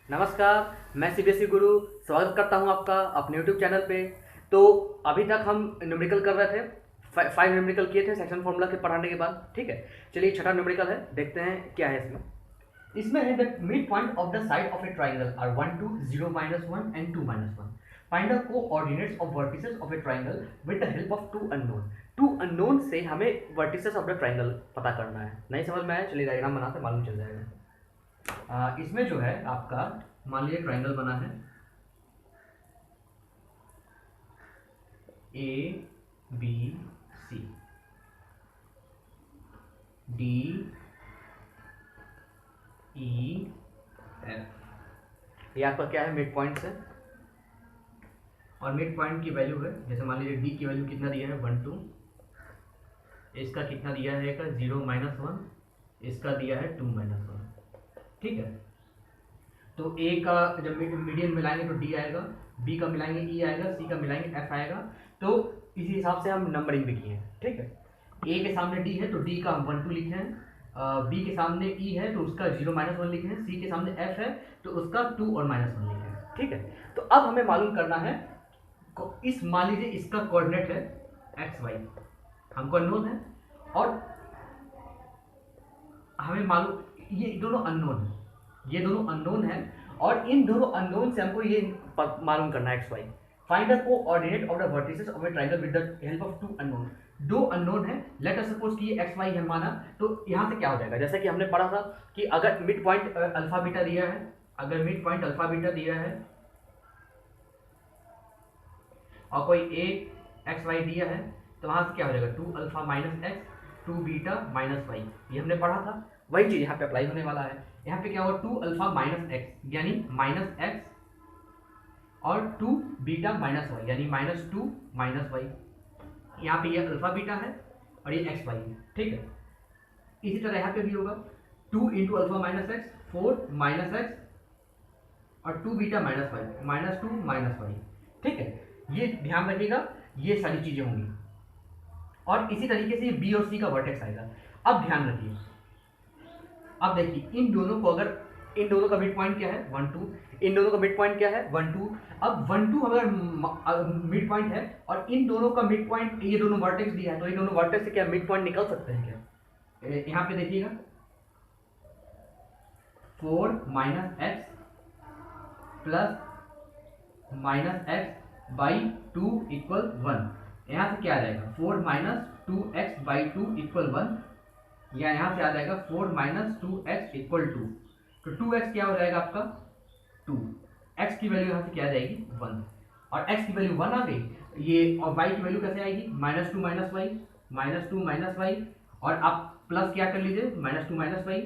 नमस्कार, मैं सीबीएसई गुरु स्वागत करता हूं आपका अपने यूट्यूब चैनल पे। तो अभी तक हम न्यूमेरिकल कर रहे थे, 5 न्यूमेरिकल किए थे सेक्शन फॉर्मूला के पढ़ाने के बाद। ठीक है, चलिए छठा न्यूमेरिकल है, देखते हैं क्या है इसमें। इसमें है the mid point of the side of a triangle are 1 2 0 -1 and 2 -1। Find the coordinates of vertices of a triangle with the help of two unknown से हमें वर्टिसेस ऑफ द ट्राइंगल पता करना है। नहीं समझ में आया, चलिए डायग्राम बनाते मालूम चल जाएगा। इसमें जो है आपका मान लीजिए ट्राइंगल बना है A B C D E F. ये आपका क्या है, मिड पॉइंट है और मिड पॉइंट की वैल्यू है, जैसे मान लीजिए डी की वैल्यू कितना दिया है 1 2, इसका कितना दिया है का 0 -1, इसका दिया है 2 -1। ठीक है, तो ए का जब मीडियन मिलाएंगे तो डी आएगा, बी का मिलाएंगे ई आएगा, सी का मिलाएंगे एफ आएगा। तो इसी हिसाब से हम नंबरिंग भी किए हैं। ठीक है, ए के सामने डी है तो डी का हम 1 2 लिखे हैं, बी के सामने ई है तो उसका 0 -1 लिखे हैं, सी के सामने एफ है तो उसका 2 और -1 लिखे हैं। ठीक है, तो अब हमें मालूम करना है, इस मान लीजिए इसका कोऑर्डिनेट है एक्स वाई, हमको अननोन है और हमें मालूम ये दोनों अननोन है, ये दोनों अननोन है और इन दोनों अननोन से हमको ये मालूम करना है X Y. Find the coordinate of the vertices of a triangle with the help of two unknown. दो अननोन है, लेट अस सपोज कि ये एक्स वाई है माना, तो यहाँ से क्या हो जाएगा, जैसे कि हमने पढ़ा था कि अगर मिड पॉइंट अल्फा बीटा दिया है, अगर मिड पॉइंट अल्फा बीटा दिया है और कोई एक एक्स वाई दिया है तो वहां से क्या हो जाएगा 2 alpha minus X 2 beta minus Y. ये हमने पढ़ा था, वही चीज यहाँ पे अप्लाई होने वाला है। यहाँ पे क्या होगा 2 अल्फा माइनस एक्स यानी माइनस एक्स और 2 बीटा माइनस वाई यानी -2 माइनस वाई। यहाँ पे ये अल्फा बीटा है और ये एक्स वाई है। ठीक है, इसी तरह यहाँ पे भी होगा 2 into alpha minus X 4 minus X और 2 beta minus Y -2 minus Y. ठीक है, ये ध्यान रखिएगा, ये सारी चीजें होंगी और इसी तरीके से बी और सी का वर्टेक्स आएगा। अब ध्यान रखिए, अब देखिए इन दोनों को, अगर इन दोनों का मिड पॉइंट क्या है 1 2, इन दोनों का मिड पॉइंट क्या है 1 2। अब 1 2 अगर मिड पॉइंट है और इन दोनों का मिड पॉइंट, ये दोनों वर्टेक्स दिया है, तो इन दोनों वर्टेक्स से क्या मिड पॉइंट निकल सकते हैं क्या? यहाँ पे देखिएगा 4 minus x plus minus x by 2 equal 1। यहाँ से क्या आ जाएगा 4 माइनस 2x बाई 2 इक्वल 1, या यहाँ से आ जाएगा 4 माइनस 2x इक्वल 2। तो 2x क्या हो जाएगा आपका 2, x की वैल्यू यहाँ से क्या आ जाएगी 1 और x की वैल्यू 1 आ गई। ये और y की वैल्यू कैसे आएगी -2 माइनस वाई -2 माइनस वाई, और आप प्लस क्या कर लीजिए -2 minus Y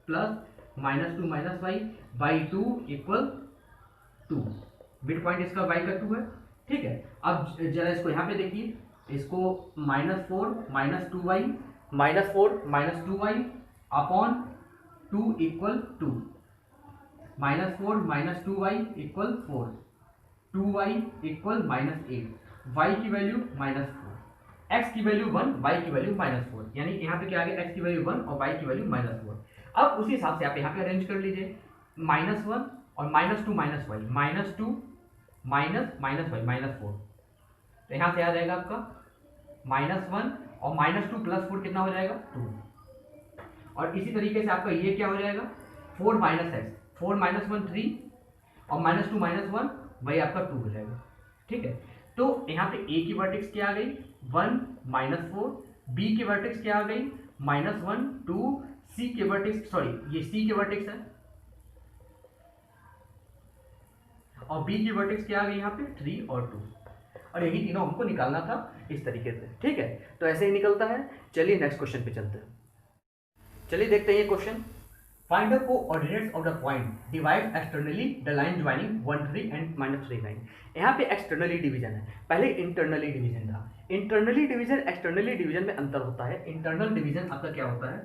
plus -2 minus Y by 2 equal 2। Mid point इसका y का 2 है। ठीक है, अब जरा इसको यहाँ पे देखिए, इसको -4 -2y -4 -2y upon 2 equal 2, -4 -2y equal 4, 2y equal -8, y की वैल्यू -4, x की वैल्यू 1, y की वैल्यू -4, यानी यहाँ पे क्या आ गया x की वैल्यू 1 और y की वैल्यू -4। अब उसी हिसाब से आप यहाँ पे अरेंज कर लीजिए -1 और -2 माइनस वाई -2 माइनस वाई -4, तो यहाँ से आ जाएगा आपका -1 और -2 प्लस 4 कितना हो जाएगा 2। और इसी तरीके से आपका ये क्या हो जाएगा 4 माइनस एक्स, 4 -1 3 और -2 -1 वही आपका 2 हो जाएगा। ठीक है, तो यहाँ पे ए की वर्टेक्स क्या आ गई 1 -4, बी की वर्टेक्स क्या आ गई -1 2, सी के वर्टेक्स, सॉरी ये सी के वर्टेक्स है और बी की वर्टेक्स क्या आ गई यहाँ पे 3 और 2, और यही तीनों हमको निकालना था इस तरीके से। ठीक है, तो ऐसे ही निकलता है। चलिए नेक्स्ट क्वेश्चन पे चलते हैं। चलिए देखते हैं ये question. Find the coordinates of the point divide externally the line joining 1 3 and -3 line. यहाँ पे एक्सटर्नली डिवीजन है, पहले इंटरनली डिवीजन था। इंटरनली डिवीजन एक्सटर्नली डिवीजन में अंतर होता है। इंटरनल डिवीजन आपका क्या होता है,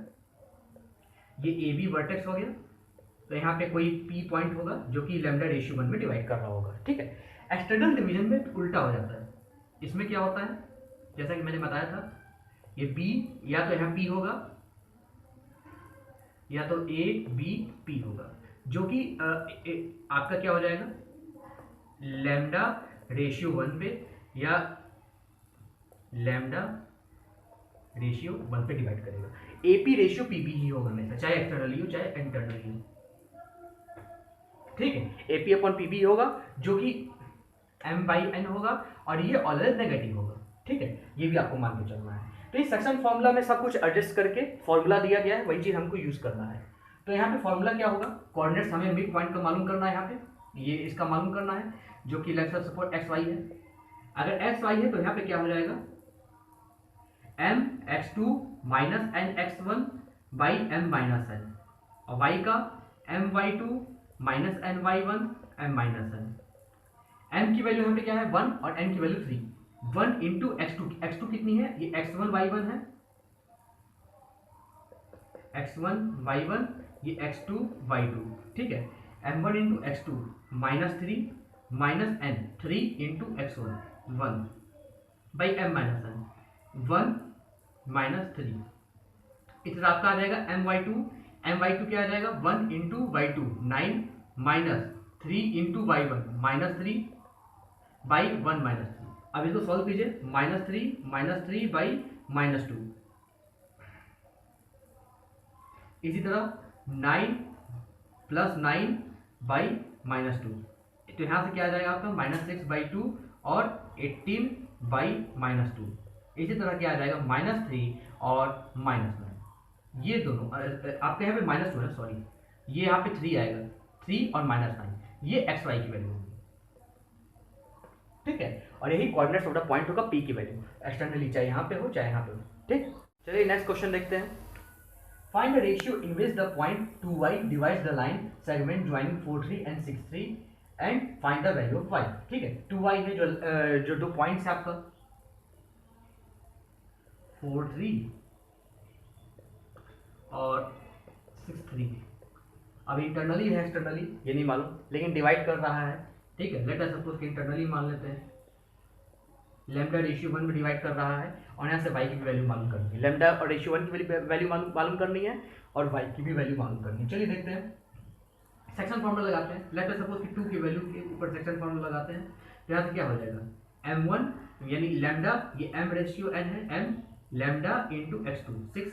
ये ए बी वर्टेक्स हो गया, तो यहाँ पे कोई पी पॉइंट होगा जो कि लैम्डा रेशियो 1 में डिवाइड कर रहा होगा। ठीक है, एक्सटर्नल डिवीजन में उल्टा हो जाता है। इसमें क्या होता है, जैसा कि मैंने बताया था, ये बी या तो यहाँ पी होगा या तो ए बी पी होगा, जो कि आपका क्या हो जाएगा, लैम्डा रेशियो 1 पे या लैम्डा रेशियो 1 पे डिवाइड करेगा। एपी रेशियो पीबी ही होगा हमेशा, चाहे एक्सटर्नली हो चाहे इंटरनली हो, ठीक है। एपी अपॉन पीबी होगा जो कि एम बाई एन होगा, और ये ऑलवेज नेगेटिव होगा, ठीक है। ये भी आपको मान के चलना है। तो इस सेक्शन फॉर्मूला में सब कुछ एडजस्ट करके फॉर्मूला दिया गया है, वही चीज हमको यूज करना है। तो यहाँ पे फॉर्मूला क्या होगा, कोऑर्डिनेट्स हमें मिड पॉइंट का मालूम करना है, यहाँ पे ये इसका मालूम करना है जो कि लेट्स सपोज एक्स वाई है। अगर एक्स वाई है तो यहाँ पे क्या हो जाएगा, M X two minus N X one by M minus N, और वाई का M Y two minus N Y one M minus N. M की वैल्यू यहाँ पे क्या है 1 और एन की वैल्यू 3, 1 इंटू एक्स टू कितनी है, ये एक्स वन वाई वन है, एक्स वन वाई वन, ये एक्स टू वाई टू, ठीक है। M one into X two minus 3 माइनस N 3 into X one 1 by M minus N 1 minus 3, इस तरह आपका आ जाएगा एम वाई टू क्या आ जाएगा 1 into Y two 9 minus 3 into Y one minus 3 by 1 minus 3। अब इसको सॉल्व कीजिए, माइनस थ्री बाई माइनस 2, इसी तरह 9 प्लस 9 बाई माइनस 2, तो यहाँ से क्या आ जाएगा आपका -6 बाई 2 और 18 बाई माइनस 2। इसी तरह क्या आ जाएगा -3 और -9, ये दोनों आपके यहाँ पे -2 है, सॉरी, ये यहाँ पे 3 आएगा, 3 और -9, ये एक्स वाई की वैल्यू होगी, ठीक है। और यही कोऑर्डिनेट्स ऑफ द पॉइंट होगा पी की वैल्यू, एक्सटर्नली चाहे यहाँ पे हो चाहे यहाँ पे हो, ठीक। चलिए नेक्स्ट क्वेश्चन देखते हैं। Find the ratio in which the point 2y divides the line segment joining 4 3 and 6 3 and find the value of y, ठीक है। 2y है जो दो पॉइंट्स है आपका 4 3 और 6 3। अब इंटरनली है एक्सटर्नली ये नहीं मालूम, लेकिन डिवाइड कर रहा है, ठीक है। लेट अस सपोज कि इंटरनली मान लेते हैं, लैम्डा रेशियो 1 में डिवाइड कर रहा है, और यहाँ से y की भी वैल्यू मालूम करनी है, लैम्डा और रेशियो 1 की वैल्यू मालूम करनी है, और y की भी वैल्यू मालूम करनी है। चलिए देखते हैं, सेक्शन फॉर्मूला लगाते हैं। लेट अस सपोज कि 2 की वैल्यू के ऊपर सेक्शन फॉर्मूला लगाते हैं, तो यहाँ से क्या हो जाएगा m1 यानी लैम्डा, ये m रेशियो n है, m lambda into x2 6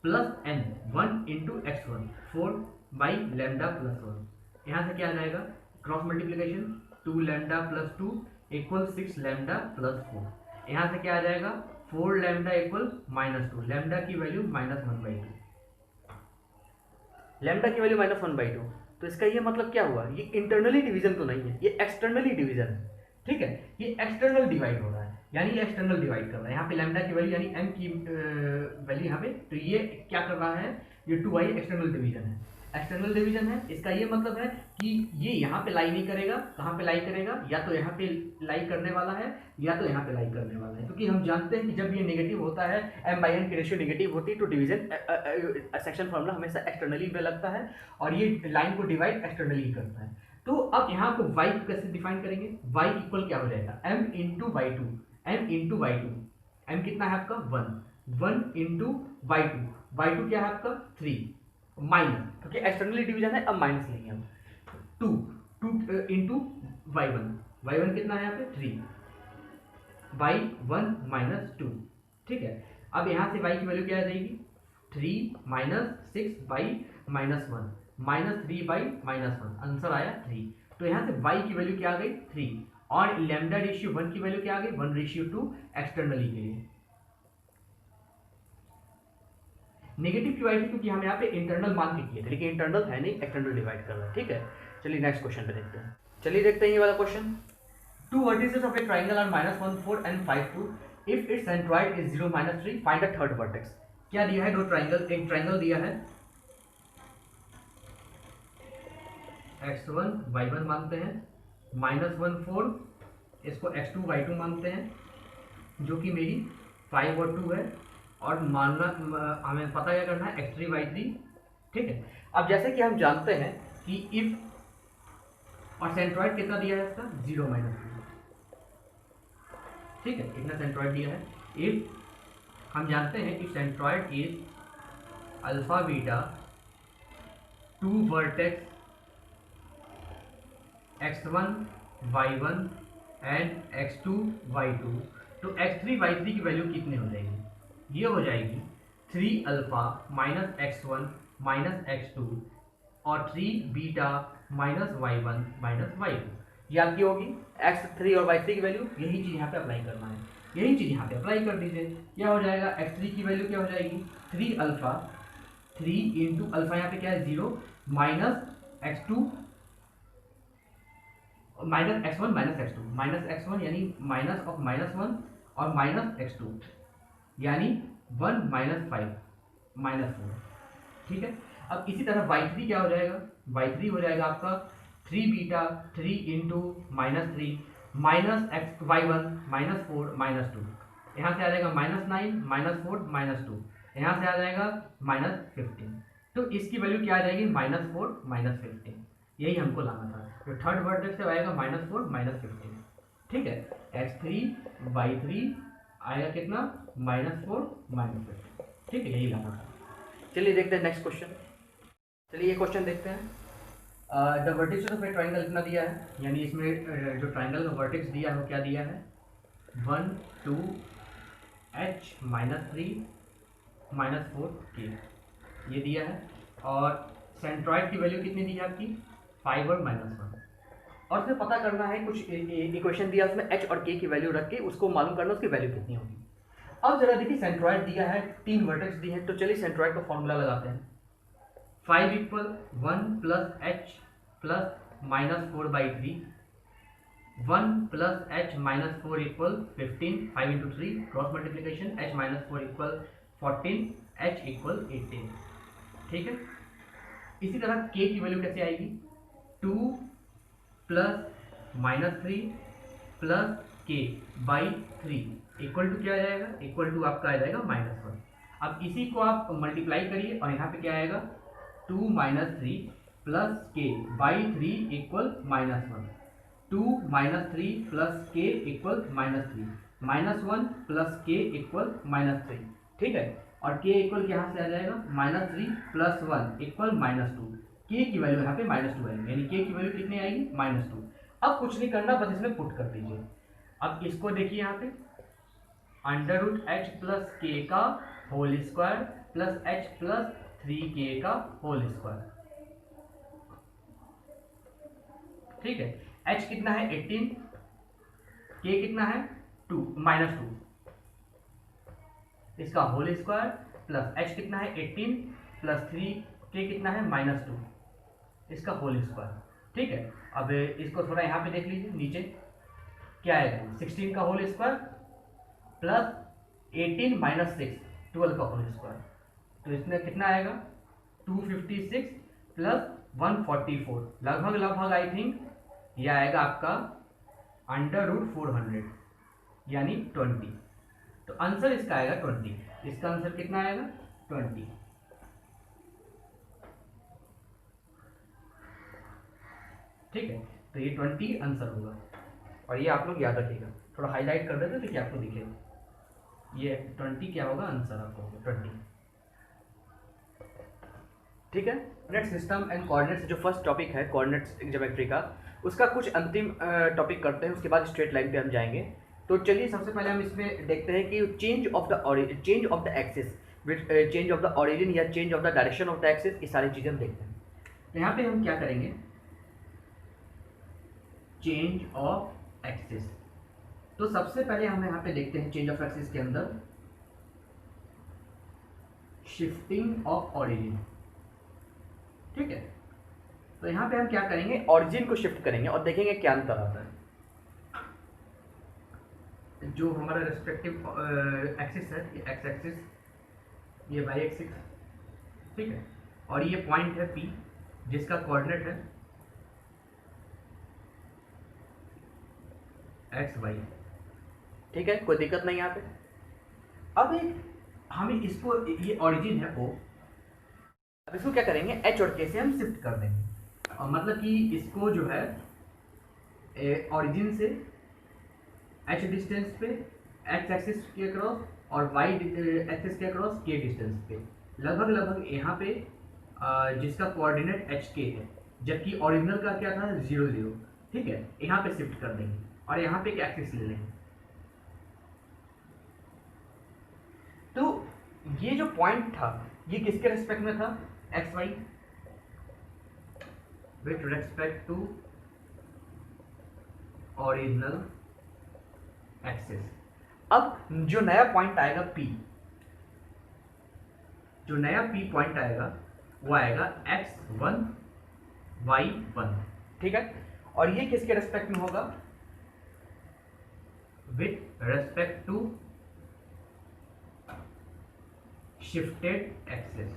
plus n 1 into x1 4 by lambda plus 1। यहाँ से क्या आ जाएगा, cross multiplication 2 lambda plus 2 equal 6 lambda plus 4। यहाँ से क्या आ जाएगा 4 लैम्डा इक्वल -2, लैम्डा की वैल्यू -1/2, लैम्डा की वैल्यू -1/2। तो इसका ये मतलब क्या हुआ, ये इंटरनली डिवीजन तो नहीं है, ये एक्सटर्नली डिवीजन है, ठीक है। ये एक्सटर्नल डिवाइड हो रहा है, यानी ये एक्सटर्नल डिवाइड कर रहा है। यहाँ पे लैम्डा की वैल्यू यानी m की वैल्यू यहाँ पे, तो ये क्या कर रहा है, ये 2y एक्सटर्नल डिवीजन है, एक्सटर्नल डिवीजन है। इसका ये मतलब है कि ये यहाँ पे लाई नहीं करेगा, कहाँ पे लाई करेगा, या तो यहाँ पे लाई करने वाला है या तो यहाँ पे लाई करने वाला है, क्योंकि हम जानते हैं कि जब ये नेगेटिव होता है, m/n की रेशियो नेगेटिव होती है, तो डिवीजन सेक्शन फॉर्मूला हमेशा एक्सटर्नली में लगता है, और ये लाइन को डिवाइड एक्सटर्नली करता है। तो अब यहाँ को y कैसे डिफाइन करेंगे, y इक्वल क्या हो जाएगा m into Y two, m into Y two, m कितना है आपका 1 इंटू वाई टू क्या है आपका 3 माइनस, क्योंकि एक्सटर्नली डिवीजन है, अब माइनस लेंगे हम 2 इंटू वाई वन कितना है यहाँ पे 3 बाई 1 माइनस 2, ठीक है। अब यहाँ से y की वैल्यू क्या आ जाएगी 3 माइनस 6 बाई -1 -3 बाई -1, आंसर आया 3। तो यहाँ से y की वैल्यू क्या आ गई 3, और लैम्डा रेशियो 1 की वैल्यू क्या आ गई 1:2 एक्सटर्नली के लिए। नेगेटिव क्यों आई थी, क्योंकि हम यहाँ पे इंटरनल मान के किए थे, लेकिन इंटरनल है नहीं, एक्सटर्नल डिवाइड कर रहा है, ठीक है। चलिए नेक्स्ट क्वेश्चन पे देखते हैं। चलिए देखते हैं ये वाला question. 2 vertices of a triangle are -1 4 and 5 2 if its centroid is 0 -3 find a third vertex। क्या दिया है, दो ट्राइंगल, एक ट्राइंगल दिया है x1 y1 मानते हैं, -1 4, इसको x2 y2 मानते हैं, जो कि मेरी 5 और 2 है, और मानना हमें पता क्या करना है x3 y3, ठीक है। अब जैसे कि हम जानते हैं कि इफ, और सेंट्रॉइड कितना दिया है इसका 0 -3, ठीक है, इतना सेंट्रॉइड दिया है। इफ हम जानते हैं कि centroid is alpha beta 2 vertex x1 y1 and x2 y2, तो x3 y3 की वैल्यू कितनी हो जाएगी? ये हो जाएगी 3 alpha minus x1 minus x2 और 3 beta minus y1 minus y2, ये आपकी होगी x3 और y3 की वैल्यू। यही चीज़ यहाँ पे अप्लाई करना है, यही चीज़ यहाँ पे अप्लाई कर दीजिए। क्या हो जाएगा? x3 की वैल्यू क्या हो जाएगी? 3 अल्फा, 3 इंटू अल्फा यहाँ पे क्या है 0, minus x2 minus x1 minus x2, minus x1 यानी माइनस ऑफ -1 और माइनस x2 यानी 1 माइनस 5 माइनस 4। ठीक है, अब इसी तरह y3 क्या हो जाएगा? y3 हो जाएगा आपका 3 beta 3 into -3 minus y1 minus 4 minus 2, यहाँ से आ जाएगा -9 माइनस 4 माइनस 2, यहाँ से आ जाएगा -15। तो इसकी वैल्यू क्या आ जाएगी? -4 माइनस 15। यही हमको लाना था, तो थर्ड वर्टेक्स से आएगा -4 माइनस 15। ठीक है, x3 y3 आएगा कितना? -4 माइनस 15। ठीक है, यही लाना था। चलिए देखते हैं नेक्स्ट क्वेश्चन। चलिए ये क्वेश्चन देखते हैं। The vertex of a triangle कितना दिया है, यानी इसमें जो ट्राइंगल का वर्टेक्स दिया है वो क्या दिया है? 1 2 h -3 -4 k, ये दिया है। और सेंट्रॉइड की वैल्यू कितनी दी है आपकी? 5 और -1। और उसमें पता करना है, कुछ इक्वेशन दिया उसमें h और k की वैल्यू रख के उसको मालूम करना उसकी वैल्यू कितनी होगी। अब जरा देखिए, सेंट्रॉइड दिया है, 3 वर्टेक्स दिए हैं, तो चलिए सेंट्रॉइड का फॉर्मूला लगाते हैं। 5 equal 1 plus h plus -4/3, 1 plus h minus 4 equal 15, 5 into 3 cross multiplication, h minus 4 equal 14, h equal 18। ठीक है, इसी तरह k की वैल्यू कैसे आएगी? 2 plus -3 plus k by 3 equal to क्या आ जाएगा? इक्वल टू आपका आ जाएगा -1। अब इसी को आप मल्टीप्लाई करिए और यहाँ पे क्या आएगा? 2 -3 plus k by 3 equal -1, 2 -3 plus k equal -3, -1 plus k equal -3। ठीक है, और k इक्वल यहाँ से आ जाएगा -3 प्लस 1 इक्वल -2, k की वैल्यू यहाँ पे -2 आएगी, यानी k की वैल्यू कितनी आएगी? -2। अब कुछ नहीं करना, बस इसमें पुट कर दीजिए। अब इसको देखिए यहाँ पे √h प्लस k का whole square plus h plus 3k का होल स्क्वायर। ठीक है, h कितना है? 18, k कितना है? 2 -2, इसका होल स्क्वायर प्लस h कितना है? 18 प्लस 3k कितना है? -2, इसका होल स्क्वायर। ठीक है, अब इसको थोड़ा यहाँ पे देख लीजिए, नीचे क्या है? 16 का होल स्क्वायर प्लस 18 माइनस 6 12 का होल स्क्वायर, तो इसमें कितना आएगा? 256 प्लस 144, लगभग आई थिंक ये आएगा आपका √400 यानी 20। तो आंसर इसका आएगा 20, इसका आंसर कितना आएगा? 20। ठीक है, तो ये 20 आंसर होगा, और ये आप लोग याद रखिएगा, थोड़ा हाईलाइट कर देते ताकि आपको दिखेगा। ये 20 क्या होगा? आंसर आपको होगा 20। ठीक है, कोऑर्डिनेट सिस्टम एंड कोऑर्डिनेट्स जो फर्स्ट टॉपिक है कोऑर्डिनेट्स ज्योमेट्री का, उसका कुछ अंतिम टॉपिक करते हैं, उसके बाद स्ट्रेट लाइन पे हम जाएंगे। तो चलिए सबसे पहले हम इसमें देखते हैं कि change of the axis with change of the origin या change of the direction of the axis, ये सारी चीज़ें हम देखते हैं। तो यहाँ पे हम क्या करेंगे? चेंज ऑफ एक्सिस, तो सबसे पहले हम यहाँ पे देखते हैं चेंज ऑफ एक्सिस के अंदर शिफ्टिंग ऑफ ऑरिजिन। ठीक है, तो यहाँ पे हम क्या करेंगे? ऑरिजिन को शिफ्ट करेंगे और देखेंगे क्या अंतर आता है। जो हमारा रेस्पेक्टिव एक्सिस है, ये एक्स एक्सिस, ये वाई एक्सिस, ठीक है, और ये पॉइंट है P जिसका कोऑर्डिनेट है एक्स वाई। ठीक है, कोई दिक्कत नहीं यहाँ पे। अब हमें इसको, ये ऑरिजिन है O, अब इसको क्या करेंगे? H और K से हम शिफ्ट कर देंगे, और मतलब कि इसको जो है ऑरिजिन से H डिस्टेंस पे X एक्सिस के क्रॉस और Y एक्सिस के क्रॉस K डिस्टेंस पे, लगभग यहाँ पे जिसका कोऑर्डिनेट HK है, जबकि ओरिजिनल का क्या था? 0 0। ठीक है, यहाँ पे शिफ्ट कर देंगे और यहाँ पे एक एक्सिस ले लेंगे। तो ये जो पॉइंट था ये किसके रेस्पेक्ट में था, X Y, with respect to original axis. अब जो नया पॉइंट आएगा P, जो नया P पॉइंट आएगा वो आएगा x1 y1, ठीक है, और ये किसके रेस्पेक्ट में होगा, with respect to shifted axis.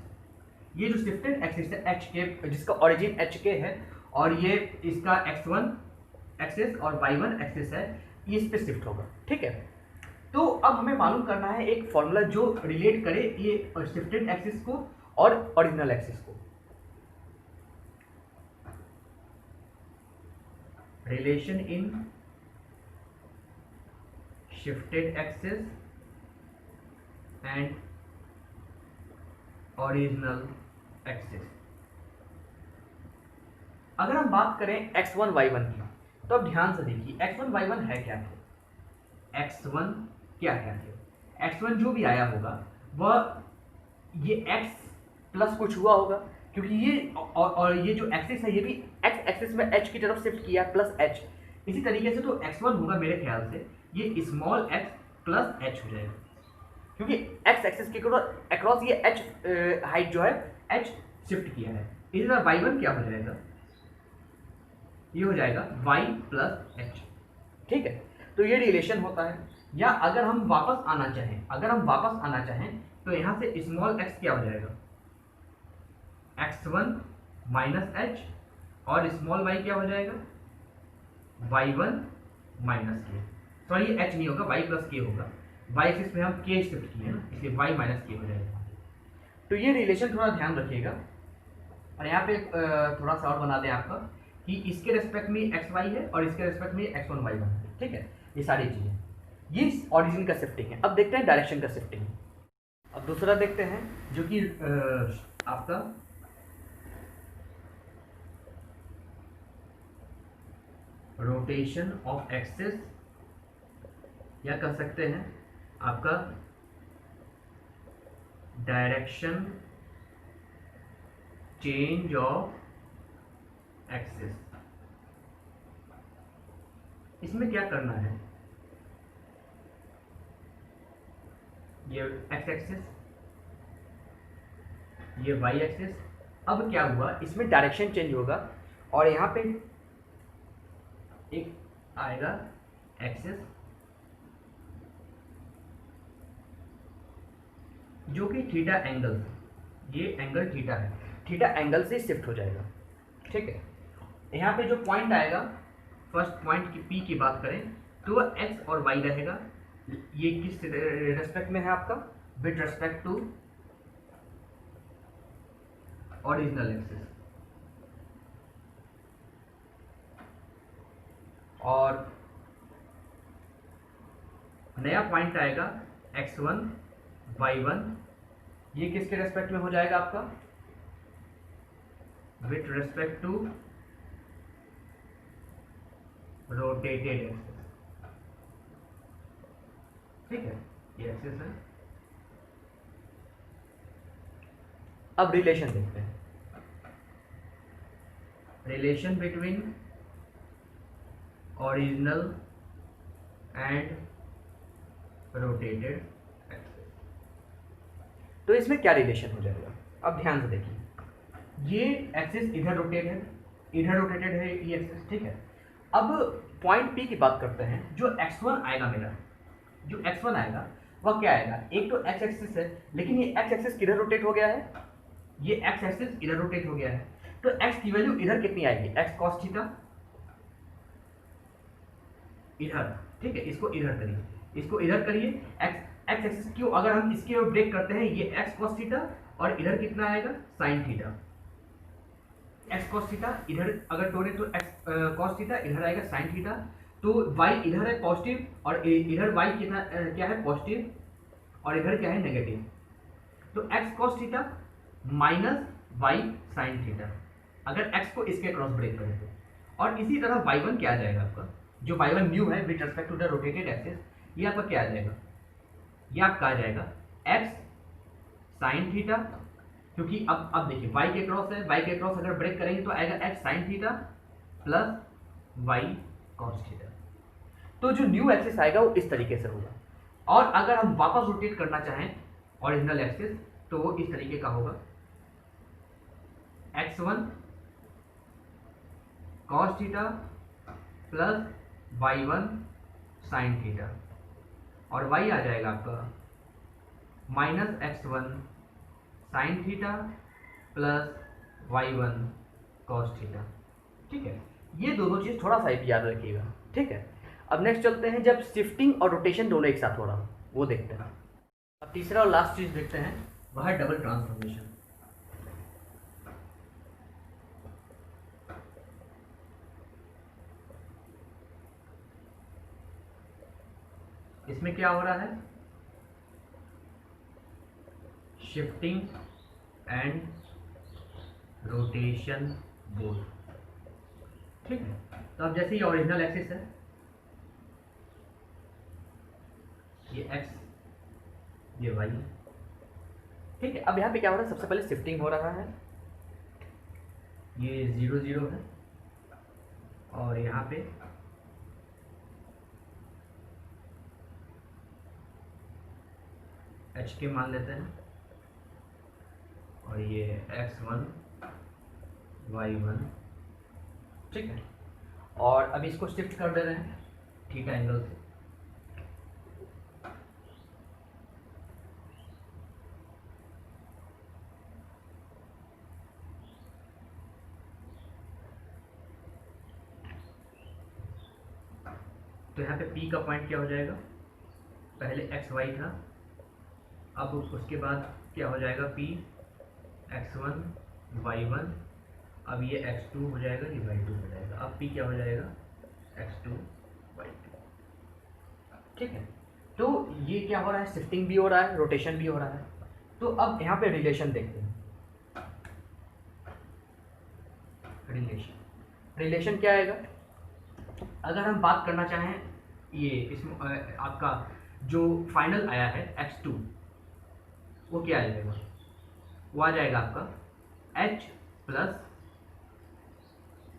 ये जो शिफ्टेड एक्सिस है एच के, जिसका ओरिजिन एच के है और ये इसका x1 एक्सिस और y1 एक्सिस है, ये इस पे शिफ्ट होगा, ठीक है। तो अब हमें मालूम करना है एक फॉर्मूला जो रिलेट करे ये शिफ्टेड एक्सिस को और ओरिजिनल एक्सिस को। Relation in shifted axis and original axis. अगर हम बात करें x1 y1 की, तो अब ध्यान से देखिए x1 y1 है क्या थे, x1 क्या थे, x1 जो भी आया होगा वह ये x प्लस कुछ हुआ होगा, क्योंकि ये और ये जो एक्सिस है ये भी x एक्सिस में h की तरफ शिफ्ट किया प्लस h। इसी तरीके से तो x1 होगा मेरे ख्याल से ये स्मॉल x प्लस h हो जाएगा, क्योंकि x एक्सिस के अक्रॉस ये h हाइट जो है h शिफ्ट किया है। इसी तरह y1 क्या हो जाएगा, ये हो जाएगा y प्लस h, ठीक है। तो ये रिलेशन होता है। या अगर हम वापस आना चाहें, तो यहाँ से स्मॉल x क्या हो जाएगा, x1 माइनस h, और स्मॉल y क्या हो जाएगा, y1 माइनस k। सॉरी ये h नहीं होगा, y प्लस k होगा, y एक्सिस में हम k शिफ्ट किए ना, इसलिए y माइनस k हो जाएगा। तो ये रिलेशन थोड़ा ध्यान रखिएगा। और यहाँ पे थोड़ा सा और बना दें आपका कि इसके रेस्पेक्ट में एक्स वाई है और इसके रेस्पेक्ट में x1 y1 है, ठीक है। ये सारी चीज़ें, ये ऑरिजिन का शिफ्टिंग है। अब देखते हैं डायरेक्शन का शिफ्टिंग। अब दूसरा देखते हैं जो कि आपका रोटेशन ऑफ एक्सिस, या कह सकते हैं आपका डायरेक्शन चेंज ऑफ एक्सिस। इसमें क्या करना है, ये एक्स एक्सिस, ये वाई एक्सिस। अब क्या हुआ, इसमें डायरेक्शन चेंज होगा और यहाँ पे एक आएगा एक्सिस जो कि थीटा एंगल, ये एंगल थीटा है, थीटा एंगल से शिफ्ट हो जाएगा, ठीक है। यहाँ पे जो पॉइंट आएगा, फर्स्ट पॉइंट की पी की बात करें तो एक्स और वाई रहेगा। ये किस रेस्पेक्ट में है आपका, with respect to original axis. और नया पॉइंट आएगा x1 y1, ये किसके रेस्पेक्ट में हो जाएगा आपका, with respect to rotated axis, ठीक है, ये एक्सिस है। अब रिलेशन देखते हैं, relation between original and rotated axis. तो इसमें क्या रिलेशन हो जाएगा, अब ध्यान से देखिए, ये एक्सिस इधर रोटेटेड है ये एक्सिस, ठीक है। अब पॉइंट P की बात करते हैं। जो x1 आएगा मेरा, जो x1 आएगा वह क्या आएगा, एक तो x एक्सिस है, लेकिन ये x एक्सिस किधर रोटेट हो गया है, ये x एक्सिस इधर रोटेट हो गया है, तो x की वैल्यू इधर कितनी आएगी, x cos थीटा इधर, ठीक है। इसको इधर करिए, x एक्सिस क्यों, अगर हम इसकी ओर ब्रेक करते हैं, ये x cos थीटा और इधर कितना आएगा sin theta, x cos theta इधर अगर तोड़े तो x cos थीटा इधर आएगा sin थीटा, तो y इधर है पॉजिटिव और इधर y कितना क्या है पॉजिटिव और इधर क्या है नेगेटिव, तो x cos theta minus y sin theta, अगर x को इसके क्रॉस ब्रेक करें तो। और इसी तरह y1 क्या आ जाएगा आपका, जो y1 न्यू है with respect to the rotated axis, ये आपका क्या आ जाएगा, ये आपका आ जाएगा x साइन थीटा, क्योंकि अब देखिए y के क्रॉस है, y के क्रॉस अगर ब्रेक करेंगे तो आएगा x sine theta plus y cos theta. तो जो न्यू एक्सिस आएगा वो इस तरीके से होगा, और अगर हम वापस रोटेट करना चाहें ओरिजिनल एक्सिस तो वो इस तरीके का होगा, x1 cos theta plus y1 sine theta, और y आ जाएगा आपका minus x1 sine theta plus y1 cos theta. ठीक है, ये दोनों चीज़ थोड़ा सा याद रखिएगा। ठीक है, अब नेक्स्ट चलते हैं जब शिफ्टिंग और रोटेशन दोनों एक साथ हो रहा हो, वो देखते हैं। अब तीसरा और लास्ट चीज़ देखते हैं, वह है डबल ट्रांसफॉर्मेशन। इसमें क्या हो रहा है, शिफ्टिंग एंड रोटेशन बोथ। ठीक है, तो अब जैसे ये ओरिजिनल एक्सिस है, ये x, ये y। ठीक है, अब यहाँ पे क्या हो रहा है, सबसे पहले शिफ्टिंग हो रहा है, ये 0 0 है, और यहाँ पे h के मान लेते हैं, और ये x1 y1। ठीक है, और अभी इसको शिफ्ट कर दे रहे हैं थीटा एंगल से। तो यहाँ पे P का पॉइंट क्या हो जाएगा, पहले एक्स वाई था, अब उसके बाद क्या हो जाएगा, P x1 y1, अब ये x2 हो जाएगा, ये y2 हो जाएगा। अब P क्या हो जाएगा, x2 y2। ठीक है, तो ये क्या हो रहा है, शिफ्टिंग भी हो रहा है, रोटेशन भी हो रहा है। तो अब यहाँ पे रिलेशन देखते हैं। रिलेशन क्या आएगा, अगर हम बात करना चाहें, ये इसमें आपका जो फाइनल आया है x2, वो क्या आ जाएगा, वो आ जाएगा आपका h plus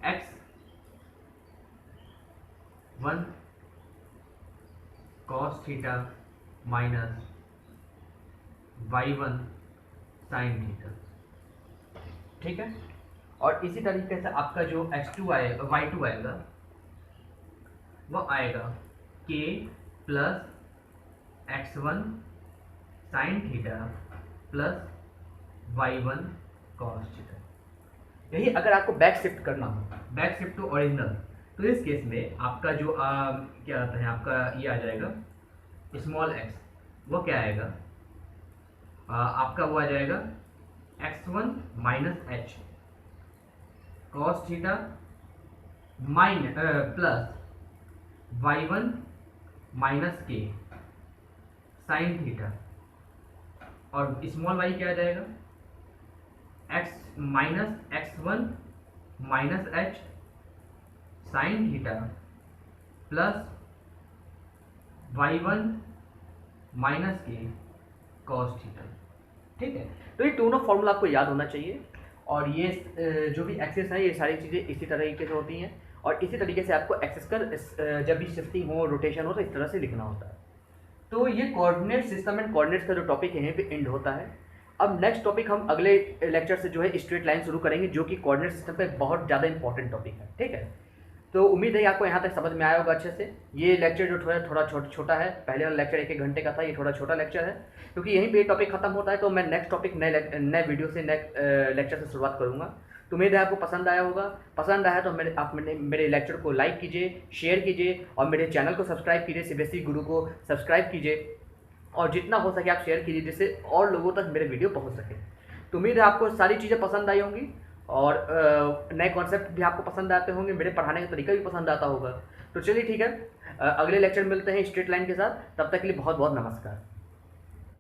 x1 cos theta minus y1 sine theta. ठीक है, और इसी तरीके से आपका जो x2 आएगा, y2 आएगा, वो आएगा k plus x1 sine theta plus y1 cos theta. यही अगर आपको बैक शिफ्ट करना हो, बैक शिफ्ट टू ओरिजिनल, तो इस केस में आपका जो क्या होता है, आपका ये आ जाएगा स्मॉल x, वो क्या आएगा, आपका वो आ जाएगा x1 minus h cos theta plus y1 minus k sine theta, और स्मॉल y क्या आ जाएगा, x minus x1 minus h sine theta plus y1 minus k cos theta. ठीक है, तो ये दोनों फॉर्मूला आपको याद होना चाहिए, और ये जो भी एक्सेस है, ये सारी चीज़ें इसी तरीके से होती हैं, और इसी तरीके से आपको एक्सेस कर जब भी शिफ्टिंग हो, रोटेशन हो, तो इस तरह से लिखना होता है। तो ये कोऑर्डिनेट सिस्टम एंड कोऑर्डिनेट्स का जो टॉपिक है, यहीं पे एंड होता है। अब नेक्स्ट टॉपिक हम अगले लेक्चर से जो है स्ट्रेट लाइन शुरू करेंगे, जो कि कोऑर्डिनेट सिस्टम पे बहुत ज़्यादा इंपॉर्टेंट टॉपिक है। ठीक है, तो उम्मीद है आपको यहाँ तक समझ में आया होगा अच्छे से। ये लेक्चर जो थोड़ा छोटा है, पहले वाला लेक्चर 1-1 घंटे का था, ये थोड़ा छोटा लेक्चर है, क्योंकि यहीं पे टॉपिक खत्म होता है। तो मैं नेक्स्ट टॉपिक नए वीडियो से, नेक्स्ट लेक्चर से शुरुआत करूँगा। तो उम्मीद है आपको पसंद आया होगा। पसंद आया तो मेरे लेक्चर को लाइक कीजिए, शेयर कीजिए, और मेरे चैनल को सब्सक्राइब कीजिए, सीबीएसई गुरु को सब्सक्राइब कीजिए, और जितना हो सके आप शेयर कीजिए, जिससे और लोगों तक मेरे वीडियो पहुँच सके। तो उम्मीद है आपको सारी चीज़ें पसंद आई होंगी, और नए कॉन्सेप्ट भी आपको पसंद आते होंगे, मेरे पढ़ाने का तरीका भी पसंद आता होगा। तो चलिए ठीक है, अगले लेक्चर मिलते हैं स्ट्रेट लाइन के साथ। तब तक के लिए बहुत बहुत नमस्कार।